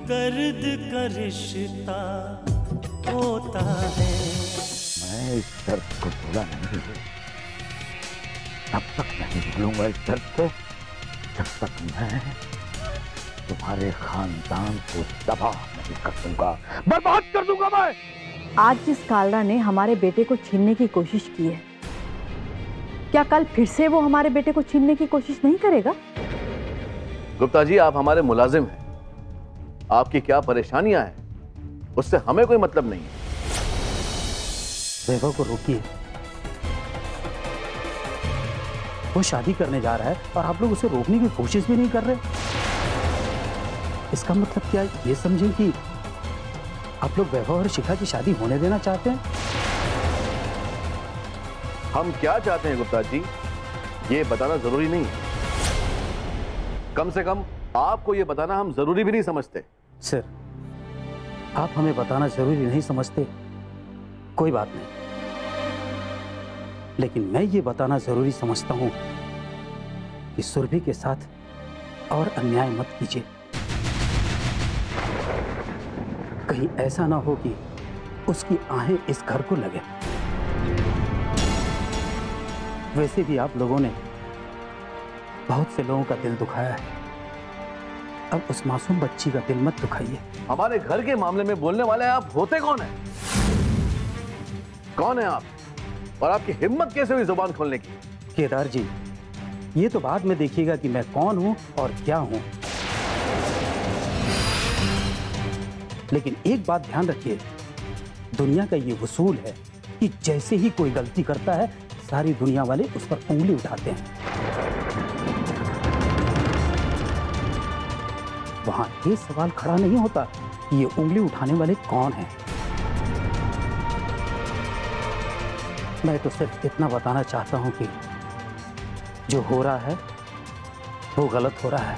दर्द का रिश्ता होता है। मैं इस दर्द को भूला नहीं, तब तक नहीं भूलूंगा इस दर्द को जब तक मैं तुम्हारे खानदान को तबाह नहीं कर दूंगा, बर्बाद कर दूंगा मैं। आज जिस कालरा ने हमारे बेटे को छीनने की कोशिश की है, क्या कल फिर से वो हमारे बेटे को छीनने की कोशिश नहीं करेगा? गुप्ता जी, आप हमारे मुलाजिम हैं, आपकी क्या परेशानियां हैं उससे हमें कोई मतलब नहीं है। वैभव को रोकिए, वो शादी करने जा रहा है और आप लोग उसे रोकने की कोशिश भी नहीं कर रहे। इसका मतलब क्या ये समझें कि आप लोग वैभव और शिखा की शादी होने देना चाहते हैं? हम क्या चाहते हैं गुप्ता जी, ये बताना जरूरी नहीं है। कम से कम आपको ये बताना हम जरूरी भी नहीं समझते। सर, आप हमें बताना जरूरी नहीं समझते, कोई बात नहीं, लेकिन मैं ये बताना जरूरी समझता हूं कि सुरभि के साथ और अन्याय मत कीजिए। कहीं ऐसा ना हो कि उसकी आहें इस घर को लगे। वैसे भी आप लोगों ने बहुत से लोगों का दिल दुखाया है, अब उस मासूम बच्ची का दिल मत दुखाइए। हमारे घर के मामले में बोलने वाले आप होते कौन हैं? कौन है आप और आपकी हिम्मत कैसे हुई जुबान खोलने की? केदार जी, ये तो बाद में देखिएगा कि मैं कौन हूं और क्या हूं, लेकिन एक बात ध्यान रखिए, दुनिया का ये उसूल है कि जैसे ही कोई गलती करता है सारी दुनिया वाले उस पर उंगली उठाते हैं। वहां ये सवाल खड़ा नहीं होता कि ये उंगली उठाने वाले कौन हैं। मैं तो सिर्फ इतना बताना चाहता हूं कि जो हो रहा है वो गलत हो रहा है।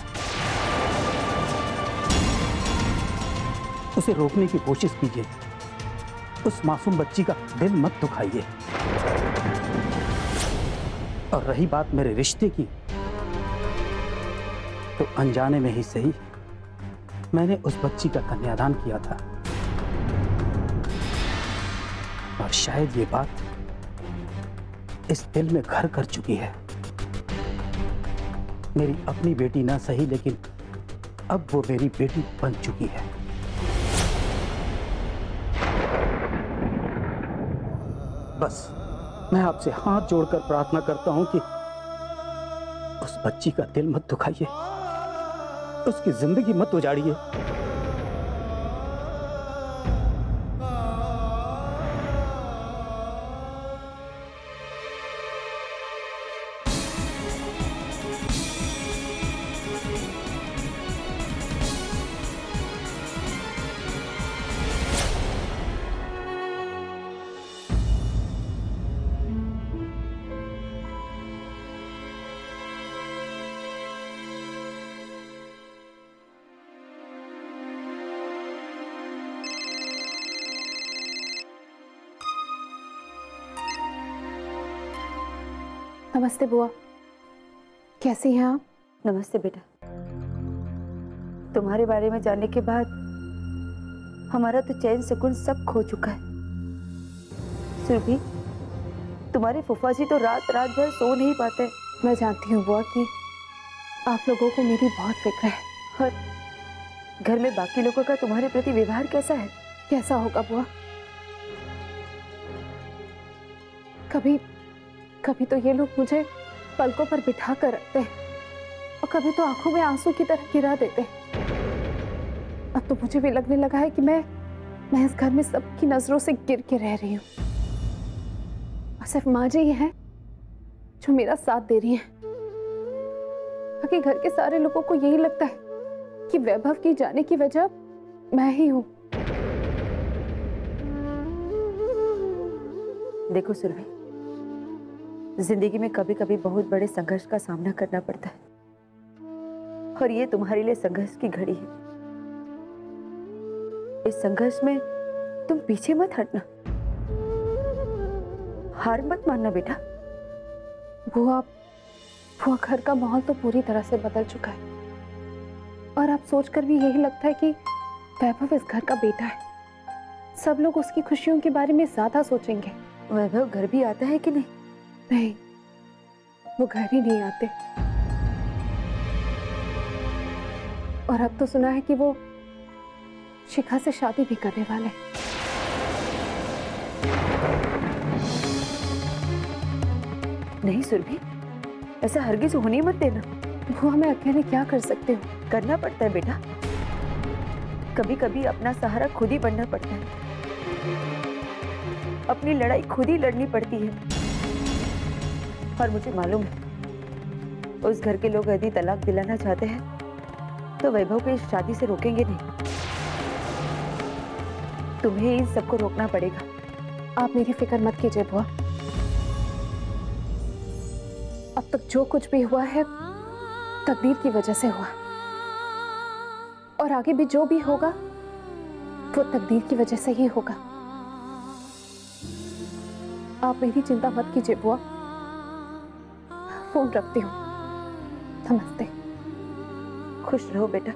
उसे रोकने की कोशिश कीजिए, उस मासूम बच्ची का दिल मत दुखाइए। और रही बात मेरे रिश्ते की, तो अनजाने में ही सही मैंने उस बच्ची का कन्यादान किया था, और शायद ये बात इस दिल में घर कर चुकी है। मेरी अपनी बेटी ना सही, लेकिन अब वो मेरी बेटी बन चुकी है। बस मैं आपसे हाथ जोड़कर प्रार्थना करता हूं कि उस बच्ची का दिल मत दुखाइए, उसकी जिंदगी मत उजाड़िए। नमस्ते बुआ, कैसी हैं आप? नमस्ते बेटा, तुम्हारे बारे में जानने के बाद हमारा तो चैन सुकून सब खो चुका है। सुरभि, तुम्हारे फूफा जी तो रात रात भर सो नहीं पाते। मैं जानती हूँ बुआ कि आप लोगों को मेरी बहुत फिक्र है। और घर में बाकी लोगों का तुम्हारे प्रति व्यवहार कैसा है? कैसा होगा बुआ, कभी कभी तो ये लोग मुझे पलकों पर बिठा कर रखते हैं और कभी तो आंखों में आंसू की तरह गिरा देते हैं। अब तो मुझे भी लगने लगा है कि मैं इस घर में सबकी नजरों से गिर के रह रही हूँ, और सिर्फ माँ जी ही हैं जो मेरा साथ दे रही हैं। बाकी घर के सारे लोगों को यही लगता है कि वैभव की जाने की वजह मैं ही हूँ। देखो सुरभि, जिंदगी में कभी कभी बहुत बड़े संघर्ष का सामना करना पड़ता है, और ये तुम्हारे लिए संघर्ष की घड़ी है। इस संघर्ष में तुम पीछे मत हटना, हार मत मानना बेटा। बुआ, घर का माहौल तो पूरी तरह से बदल चुका है, और आप सोचकर भी यही लगता है कि वैभव इस घर का बेटा है, सब लोग उसकी खुशियों के बारे में ज्यादा सोचेंगे। वैभव घर भी आता है कि नहीं? नहीं, वो घर ही नहीं आते। और अब तो सुना है कि वो शिखा से शादी भी करने वाले हैं। नहीं सुरभि, ऐसा हरगिज होने मत देना। बुआ, मैं अकेले क्या कर सकती हूँ? करना पड़ता है बेटा, कभी कभी अपना सहारा खुद ही बनना पड़ता है, अपनी लड़ाई खुद ही लड़नी पड़ती है। और मुझे मालूम है उस घर के लोग यदि तलाक दिलाना चाहते हैं तो वैभव को इस शादी से रोकेंगे नहीं। तुम्हें इन सबको रोकना पड़ेगा। आप मेरी फिक्र मत कीजिए बुआ, अब तक जो कुछ भी हुआ है तकदीर की वजह से हुआ, और आगे भी जो भी होगा वो तकदीर की वजह से ही होगा। आप मेरी चिंता मत कीजिए बुआ, फोन रखती हूँ। नमस्ते। खुश रहो बेटा।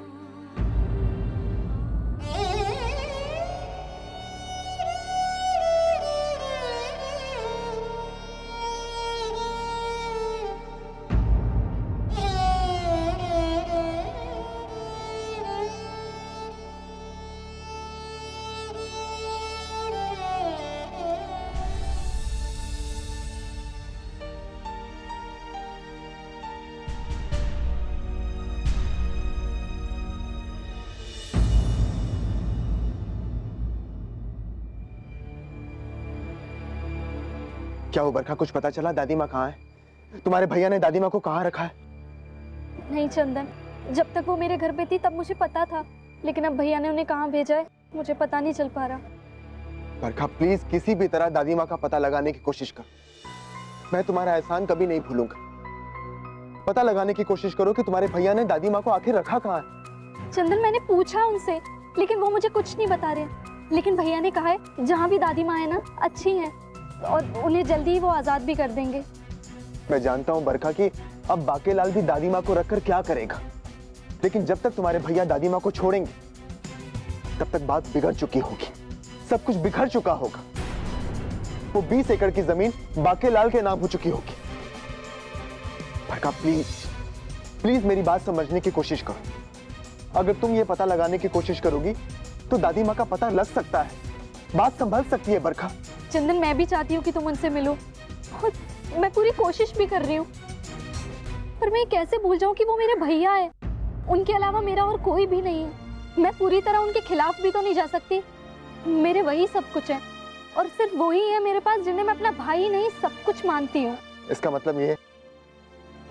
क्या वो बरखा, कुछ पता चला? दादी माँ कहाँ है? तुम्हारे भैया ने दादी माँ को कहाँ रखा है? नहीं चंदन, जब तक वो मेरे घर पे थी तब मुझे पता था, लेकिन अब भैया ने उन्हें कहाँ भेजा है मुझे पता नहीं चल पा रहा। बरखा प्लीज किसी भी तरह दादी माँ का पता लगाने की कोशिश कर। मैं तुम्हारा एहसान कभी नहीं भूलूंगा। पता लगाने की कोशिश करो कि तुम्हारे भैया ने दादी माँ को आखिर रखा कहाँ है। चंदन, मैंने पूछा उनसे लेकिन वो मुझे कुछ नहीं बता रहे। लेकिन भैया ने कहा है जहाँ भी दादी माँ है ना अच्छी है और उन्हें जल्दी ही वो आजाद भी कर देंगे। मैं जानता हूँ बरखा कि अब बाकेलाल भी दादी माँ को रखकर क्या करेगा, लेकिन जब तक तुम्हारे भैया दादी माँ को छोड़ेंगे तब तक बात बिगड़ चुकी होगी, सब कुछ बिखर चुका होगा। वो 20 एकड़ की जमीन बाकेलाल के नाम हो चुकी होगी। बरखा प्लीज प्लीज मेरी बात समझने की कोशिश करो। अगर तुम ये पता लगाने की कोशिश करोगी तो दादी माँ का पता लग सकता है, बात संभल सकती है। बरखा चंदन, मैं भी चाहती हूँ कि तुम उनसे मिलो और मैं पूरी कोशिश भी कर रही हूँ, पर मैं कैसे भूल जाऊँ कि वो मेरे भैया है, उनके अलावा मेरा और कोई भी नहीं है। मैं पूरी तरह उनके खिलाफ भी तो नहीं जा सकती। मेरे वही सब कुछ है और सिर्फ वही है मेरे पास जिन्हें मैं अपना भाई नहीं सब कुछ मानती हूँ। इसका मतलब ये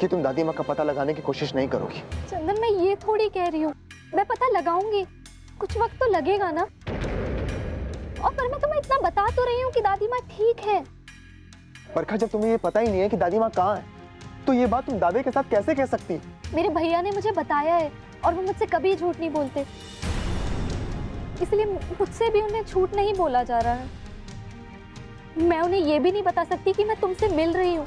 कि तुम दादी माँ का पता लगाने की कोशिश नहीं करोगी? चंदन, मैं ये थोड़ी कह रही हूँ, मैं पता लगाऊंगी, कुछ वक्त तो लगेगा ना। और पर मैं तुम्हें इतना बता तो रही हूँ कि दादी माँ ठीक है। बरखा, जब तुम्हें ये पता ही नहीं है कि दादी माँ कहाँ है तो ये बात तुम दावे के साथ कैसे कह सकती? मेरे भैया ने मुझे बताया है और वो मुझसे कभी झूठ नहीं बोलते, इसलिए मुझसे भी उन्हें झूठ नहीं बोला जा रहा है। मैं उन्हें ये भी नहीं बता सकती कि मैं तुमसे मिल रही हूँ,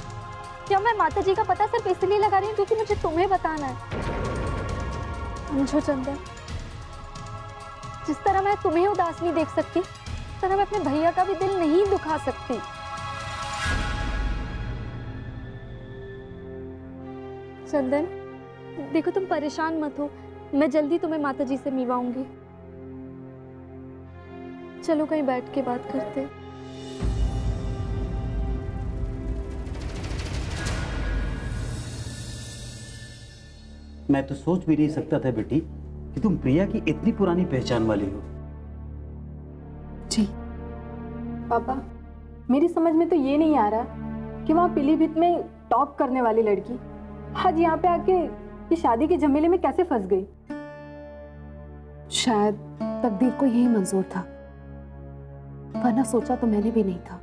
या मैं माता जी का पता सिर्फ इसलिए लगा रही हूँ क्योंकि मुझे तुम्हें बताना है। समझो चंदन, जिस तरह मैं तुम्हें उदास नहीं देख सकती उस तरह मैं अपने भैया का भी दिल नहीं दुखा सकती। चंदन देखो, तुम परेशान मत हो, मैं जल्दी तुम्हें माता जी से मिलवाऊंगी। चलो कहीं बैठ के बात करते हैं। मैं तो सोच भी नहीं सकता था बेटी कि तुम प्रिया की इतनी पुरानी पहचान वाली हो। जी पापा, मेरी समझ में तो ये नहीं आ रहा कि वहाँ पीलीभीत में टॉप करने वाली लड़की आज यहाँ पे आके ये शादी के झमेले में कैसे फंस गई। शायद तकदीर को यही मंजूर था, वरना सोचा तो मैंने भी नहीं था।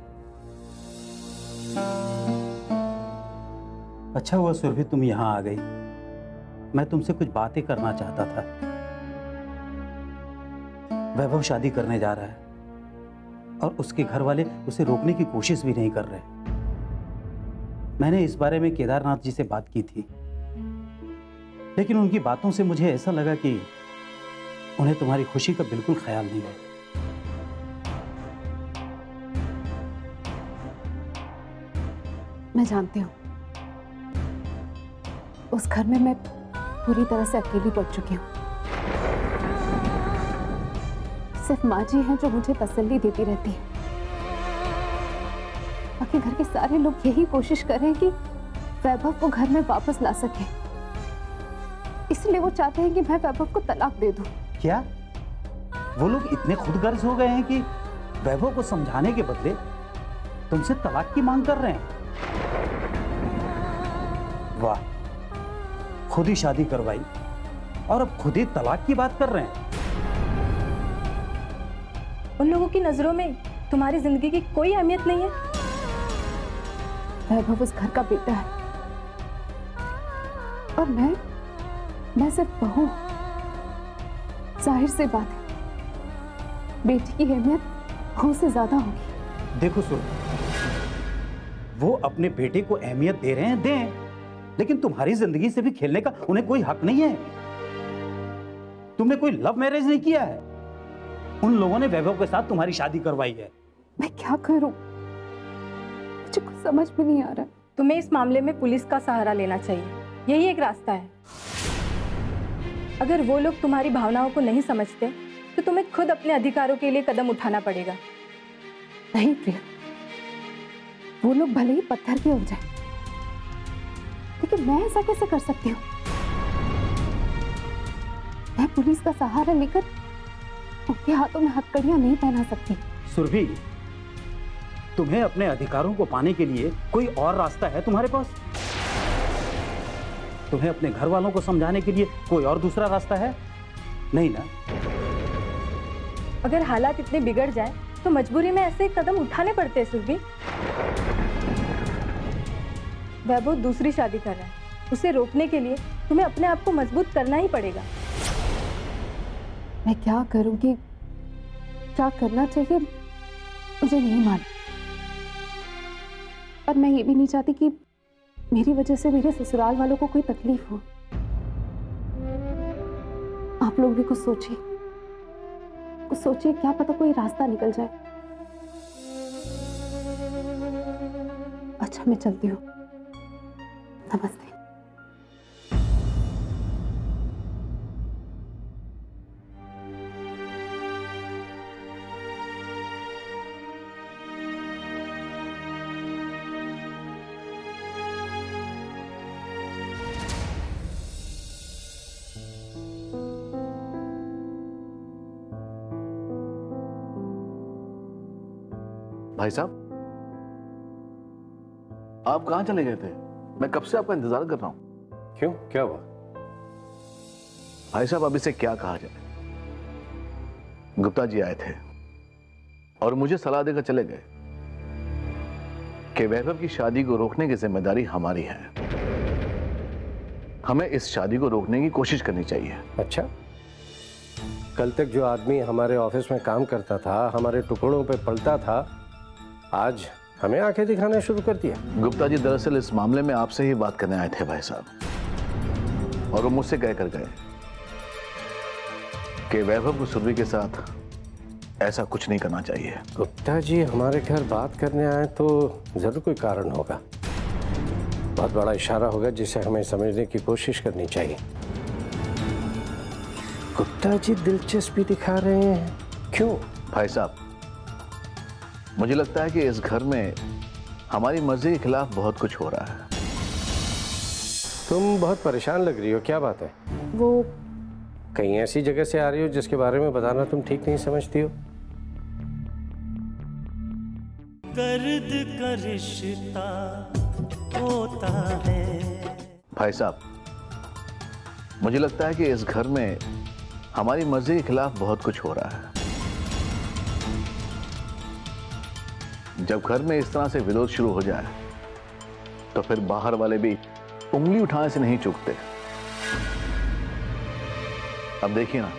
अच्छा हुआ सुरभि तुम यहाँ आ गई, मैं तुमसे कुछ बातें करना चाहता था। वैभव शादी करने जा रहा है और उसके घर वाले उसे रोकने की कोशिश भी नहीं कर रहे। मैंने इस बारे में केदारनाथ जी से बात की थी, लेकिन उनकी बातों से मुझे ऐसा लगा कि उन्हें तुम्हारी खुशी का बिल्कुल ख्याल नहीं है। मैं जानती हूँ उस घर में मैं पूरी तरह से अकेली पड़ चुकी हूँ। सिर्फ माँ जी हैं जो मुझे तसल्ली देती रहती है। बाकी घर के सारे लोग यही कोशिश कर रहे हैं कि वैभव को घर में वापस ला सके, इसलिए वो चाहते हैं कि मैं वैभव को तलाक दे दूं। क्या वो लोग इतने खुदगर्ज हो गए हैं कि वैभव को समझाने के बदले तुमसे तलाक की मांग कर रहे हैं? वाह, खुद ही शादी करवाई और अब खुद ही तलाक की बात कर रहे हैं। उन लोगों की नजरों में तुम्हारी जिंदगी की कोई अहमियत नहीं है। वैभव उस घर का बेटा है और मैं सिर्फ बहू। जाहिर सी बात है बेटी की अहमियत बहू से ज्यादा होगी। देखो सुन, वो अपने बेटे को अहमियत दे रहे हैं, दें, लेकिन तुम्हारी जिंदगी से भी खेलने का उन्हें कोई हक नहीं है। तुमने कोई लव मैरिज नहीं किया है। उन लोगों ने वैभव के साथ तुम्हारी शादी करवाई है। मैं क्या करूं, मुझे कुछ समझ में नहीं आ रहा। तुम्हें इस मामले में पुलिस का सहारा लेना चाहिए, यही एक रास्ता है। अगर वो लोग तुम्हारी भावनाओं को नहीं समझते तो तुम्हें खुद अपने अधिकारों के लिए कदम उठाना पड़ेगा। नहीं प्रिया, वो लोग भले ही पत्थर के हो जाए, लेकिन मैं ऐसा कैसे कर सकती हूँ? मैं पुलिस का सहारा लेकर उनके हाथों में हथकड़ियां नहीं पहना सकती। सुरभि, तुम्हें अपने अधिकारों को पाने के लिए कोई और रास्ता है तुम्हारे पास? तुम्हें अपने घर वालों को समझाने के लिए कोई और दूसरा रास्ता है? नहीं ना? अगर हालात इतने बिगड़ जाए तो मजबूरी में ऐसे कदम उठाने पड़ते हैं सुरभि। वैभव दूसरी शादी कर रहा है, उसे रोकने के लिए तुम्हें अपने आप को मजबूत करना ही पड़ेगा। मैं क्या करूंगी, क्या करना चाहिए मुझे नहीं मालूम, और मैं ये भी नहीं चाहती कि मेरी वजह से मेरे ससुराल वालों को कोई तकलीफ हो। आप लोग भी कुछ सोचिए, क्या पता कोई रास्ता निकल जाए। अच्छा, मैं चलती हूँ। नमस्ते। भाई साहब, आप कहां चले गए थे? मैं कब से आपका इंतजार कर रहा हूं। क्यों, क्या हुआ? भाई साहब, अब इसे क्या कहा जाए? गुप्ता जी आए थे और मुझे सलाह देकर चले गए कि वैभव की शादी को रोकने की जिम्मेदारी हमारी है। हमें इस शादी को रोकने की कोशिश करनी चाहिए। अच्छा, कल तक जो आदमी हमारे ऑफिस में काम करता था, हमारे टुकड़ों पे पलता था, आज हमें आंखें दिखाना शुरू कर दिया। गुप्ता जी दरअसल इस मामले में आपसे ही बात करने आए थे भाई साहब, और वो मुझसे कह कर गए कि वैभव को सुरभि के साथ ऐसा कुछ नहीं करना चाहिए। गुप्ता जी हमारे घर बात करने आए तो जरूर कोई कारण होगा, बहुत बड़ा इशारा होगा जिसे हमें समझने की कोशिश करनी चाहिए। गुप्ता जी दिलचस्पी दिखा रहे हैं, क्यों? भाई साहब, मुझे लगता है कि इस घर में हमारी मर्जी के खिलाफ बहुत कुछ हो रहा है। तुम बहुत परेशान लग रही हो, क्या बात है? वो कहीं ऐसी जगह से आ रही हो जिसके बारे में बताना तुम ठीक नहीं समझती हो? दर्द का रिश्ता होता है। भाई साहब, मुझे लगता है कि इस घर में हमारी मर्जी के खिलाफ बहुत कुछ हो रहा है। जब घर में इस तरह से विरोध शुरू हो जाए तो फिर बाहर वाले भी उंगली उठाने से नहीं चूकते। अब देखिए ना,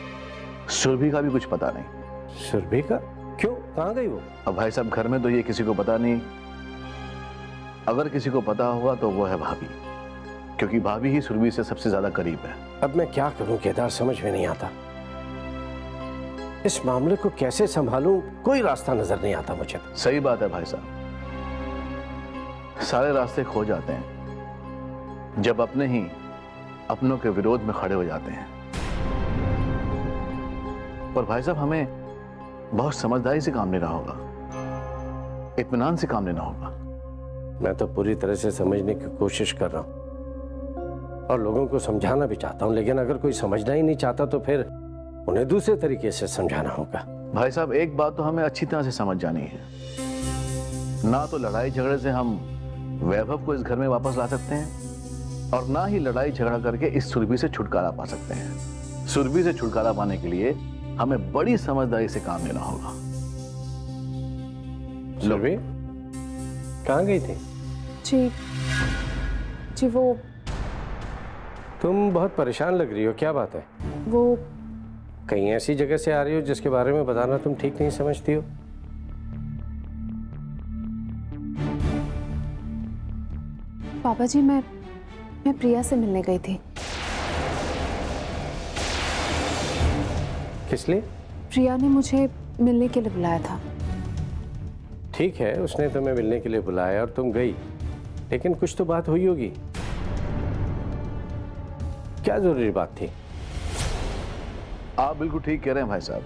सुरभि का भी कुछ पता नहीं। सुरभि का? क्यों, कहां गई वो? अब भाई साहब, घर में तो ये किसी को पता नहीं। अगर किसी को पता होगा तो वो है भाभी, क्योंकि भाभी ही सुरभि से सबसे ज्यादा करीब है। अब मैं क्या करूं केदार, समझ में नहीं आता। इस मामले को कैसे संभालूं, कोई रास्ता नजर नहीं आता मुझे। सही बात है भाई साहब, सारे रास्ते खो जाते हैं जब अपने ही अपनों के विरोध में खड़े हो जाते हैं। और भाई साहब, हमें बहुत समझदारी से काम लेना होगा, इत्मीनान से काम लेना होगा। मैं तो पूरी तरह से समझने की कोशिश कर रहा हूं और लोगों को समझाना भी चाहता हूं, लेकिन अगर कोई समझना ही नहीं चाहता तो फिर उन्हें दूसरे तरीके से समझाना होगा। भाई साहब, एक बात तो हमें अच्छी तरह से समझ जानी है, ना तो लड़ाई झगड़े से हम वैभव को इस घर में वापस ला सकते हैं और ना ही लड़ाई झगड़ा करके इस सुरभि से छुटकारा पा सकते हैं। सुरभि से छुटकारा पाने के लिए हमें बड़ी समझदारी से काम लेना होगा। सुरभि कहाँ गई थी? जी वो तुम बहुत परेशान लग रही हो, क्या बात है? वो कहीं ऐसी जगह से आ रही हो जिसके बारे में बताना तुम ठीक नहीं समझती हो? पापा जी, मैं प्रिया से मिलने गई थी। किस लिए? प्रिया ने मुझे मिलने के लिए बुलाया था। ठीक है, उसने तुम्हें मिलने के लिए बुलाया और तुम गई, लेकिन कुछ तो बात हुई होगी। क्या जरूरी बात थी? आप बिल्कुल ठीक कह रहे हैं भाई साहब,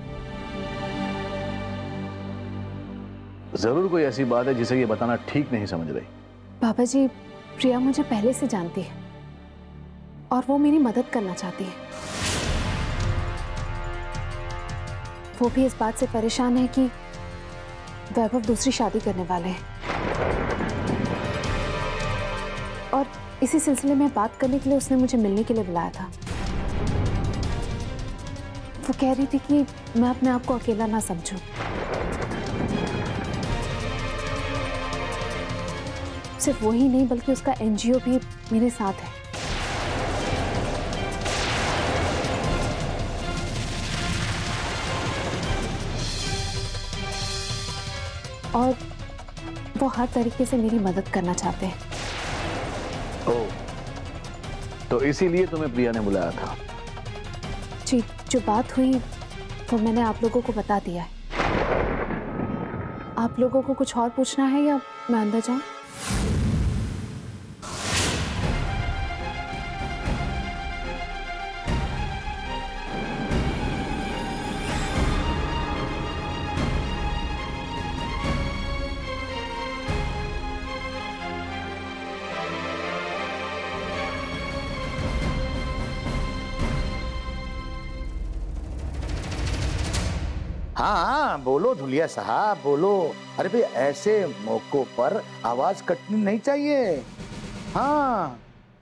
जरूर कोई ऐसी बात है जिसे ये बताना ठीक नहीं समझ रही। पापा जी, प्रिया मुझे पहले से जानती है और वो मेरी मदद करना चाहती है। वो भी इस बात से परेशान है कि वैभव दूसरी शादी करने वाले हैं और इसी सिलसिले में बात करने के लिए उसने मुझे मिलने के लिए बुलाया था। वो कह रही थी कि मैं अपने आप को अकेला ना समझूं। सिर्फ वही नहीं बल्कि उसका एनजीओ भी मेरे साथ है। और वो हर तरीके से मेरी मदद करना चाहते हैं। ओह, तो इसीलिए तुम्हें प्रिया ने बुलाया था? जी, जो बात हुई वो मैंने आप लोगों को बता दिया है। आप लोगों को कुछ और पूछना है या मैं अंदर जाऊं? हाँ बोलो धुलिया साहब, बोलो। अरे भाई, ऐसे मौकों पर आवाज कटनी नहीं चाहिए। हाँ,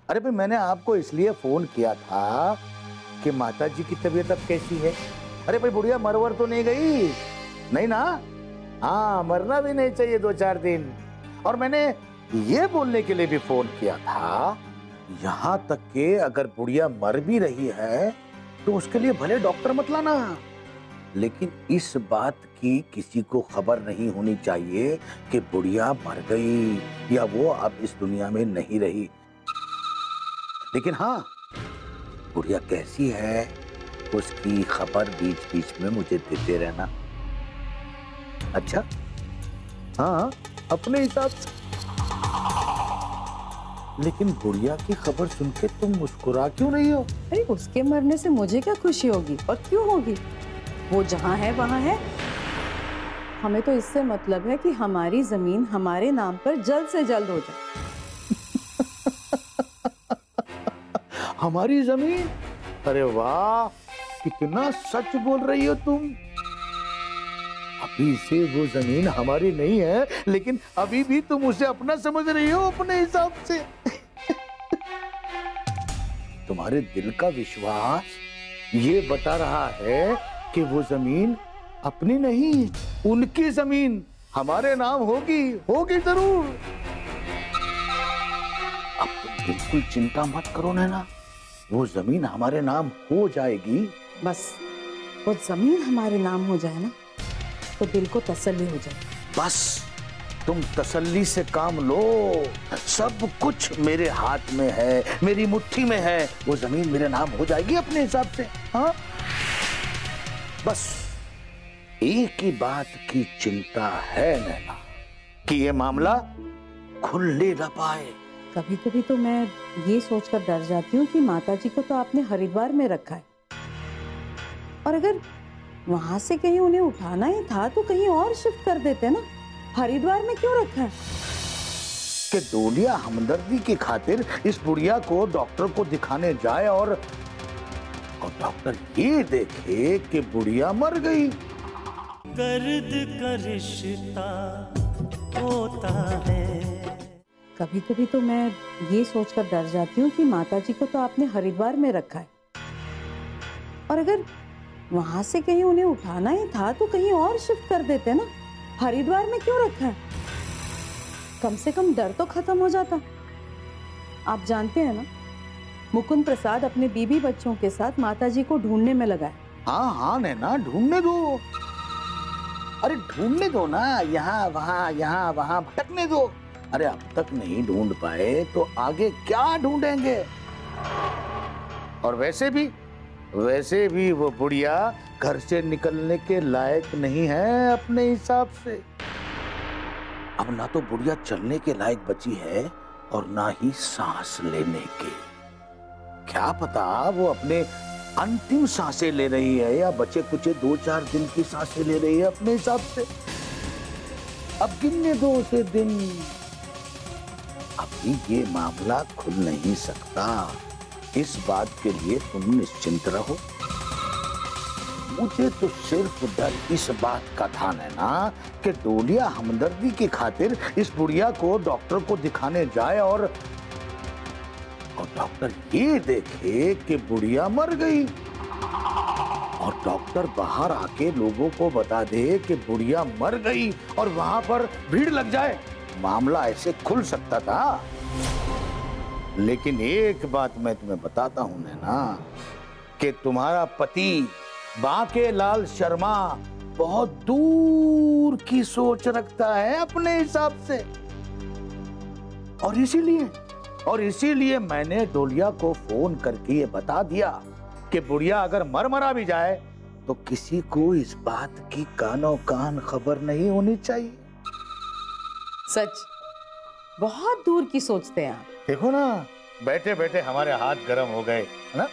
अरे भाई, मैंने आपको इसलिए फोन किया था कि माताजी की तबीयत अब कैसी है। अरे भाई, बुढ़िया मरवर तो नहीं गई? नहीं ना? हाँ, मरना भी नहीं चाहिए 2-4 दिन। और मैंने ये बोलने के लिए भी फोन किया था, यहाँ तक कि अगर बुढ़िया मर भी रही है तो उसके लिए भले डॉक्टर मत लाना, लेकिन इस बात की किसी को खबर नहीं होनी चाहिए कि बुढ़िया मर गई या वो अब इस दुनिया में नहीं रही। लेकिन हाँ, बुढ़िया कैसी है उसकी खबर बीच बीच में मुझे देते रहना। अच्छा? हाँ, अपने हिसाब से। लेकिन बुढ़िया की खबर सुन के तुम मुस्कुरा क्यों नहीं हो? अरे उसके मरने से मुझे क्या खुशी होगी और क्यों होगी? वो जहाँ है वहाँ है। हमें तो इससे मतलब है कि हमारी जमीन हमारे नाम पर जल्द से जल्द हो जाए। हमारी जमीन? अरे वाह, कितना सच बोल रही हो तुम। अभी से वो जमीन हमारी नहीं है, लेकिन अभी भी तुम उसे अपना समझ रही हो अपने हिसाब से। तुम्हारे दिल का विश्वास ये बता रहा है कि वो जमीन अपनी नहीं, उनकी जमीन हमारे नाम होगी, होगी जरूर। अब तुम बिल्कुल चिंता मत करो नैना, वो जमीन हमारे नाम हो जाएगी। बस वो जमीन हमारे नाम हो जाए ना तो दिल को तसल्ली हो जाए। बस तुम तसल्ली से काम लो, सब कुछ मेरे हाथ में है, मेरी मुट्ठी में है। वो जमीन मेरे नाम हो जाएगी अपने हिसाब से। हाँ, बस एक ही बात की चिंता है नैना कि ये मामला खुलने न पाए। कभी कभी तो मैं ये सोचकर डर जाती हूँ कि माताजी को तो आपने हरिद्वार में रखा है, और अगर वहां से कहीं उन्हें उठाना ही था तो कहीं और शिफ्ट कर देते ना। हरिद्वार में क्यों रखा है? कि डोलिया हमदर्दी की खातिर इस बुढ़िया को डॉक्टर को दिखाने जाए और डॉक्टर ये देखे कि बुढ़िया मर गई। दर्द का रिश्ता होता है। कभी कभी तो मैं ये सोचकर डर जाती हूँ कि माताजी को तो आपने हरिद्वार में रखा है, और अगर वहां से कहीं उन्हें उठाना ही था तो कहीं और शिफ्ट कर देते ना। हरिद्वार में क्यों रखा है? कम से कम डर तो खत्म हो जाता। आप जानते हैं ना, मुकुंद प्रसाद अपने बीबी बच्चों के साथ माताजी को ढूंढने में लगा है। हाँ हाँ नैना, ढूंढने दो। अरे ढूंढने दो ना, यहाँ वहाँ भटकने दो। अरे अब तक नहीं ढूंढ पाए तो आगे क्या ढूंढेंगे? और वैसे भी वो बुढ़िया घर से निकलने के लायक नहीं है अपने हिसाब से। अब ना तो बुढ़िया चलने के लायक बची है और ना ही सांस लेने के। क्या पता वो अपने अंतिम सांसें ले रही है या बचे कुछ 2-4 दिन की सांसें ले रही है अपने हिसाब से। अब गिनने दो उसे दिन। अभी ये मामला खुल नहीं सकता, इस बात के लिए तुम निश्चिंत रहो। मुझे तो सिर्फ डर इस बात का था नैना कि डोलिया हमदर्दी की खातिर इस बुढ़िया को डॉक्टर को दिखाने जाए और डॉक्टर ये देखे कि बुढ़िया मर गई, और डॉक्टर बाहर आके लोगों को बता दे कि बुढ़िया मर गई और वहां पर भीड़ लग जाए। मामला ऐसे खुल सकता था। लेकिन एक बात मैं तुम्हें बताता हूं नैना कि तुम्हारा पति बाके लाल शर्मा बहुत दूर की सोच रखता है अपने हिसाब से, और इसीलिए मैंने डोलिया को फोन करके ये बता दिया कि बुढ़िया अगर मरा भी जाए तो किसी को इस बात की कानो कान खबर नहीं होनी चाहिए। सच, बहुत दूर की सोचते हैं आप। देखो ना, बैठे बैठे हमारे हाथ गर्म हो गए है ना।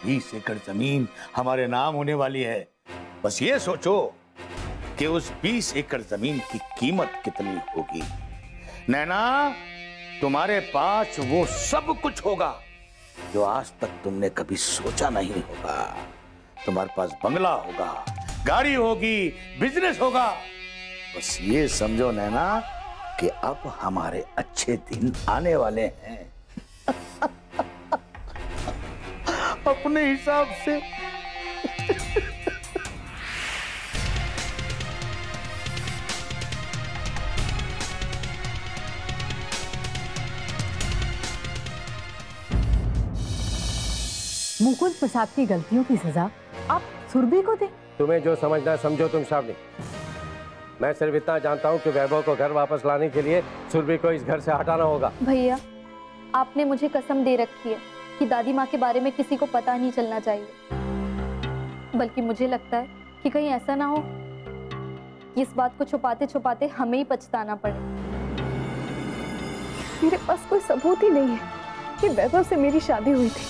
20 एकड़ जमीन हमारे नाम होने वाली है। बस ये सोचो कि उस 20 एकड़ जमीन की कीमत कितनी होगी। नैना, तुम्हारे पास वो सब कुछ होगा जो आज तक तुमने कभी सोचा नहीं होगा। तुम्हारे पास बंगला होगा, गाड़ी होगी, बिजनेस होगा। बस ये समझो नैना कि अब हमारे अच्छे दिन आने वाले हैं। अपने हिसाब से। मुकुंद प्रसाद की गलतियों की सजा आप सुरभि को दें। तुम्हें जो समझना है समझो तुम श्रावणी। मैं सिर्फ इतना जानता हूँ कि वैभव को घर वापस लाने के लिए सुरभि को इस घर से हटाना होगा। भैया, आपने मुझे कसम दे रखी है कि दादी माँ के बारे में किसी को पता नहीं चलना चाहिए। बल्कि मुझे लगता है कि कहीं ऐसा ना हो कि इस बात को छुपाते छुपाते हमें ही पछताना पड़े। मेरे पास कोई सबूत ही नहीं है कि वैभव से मेरी शादी हुई थी।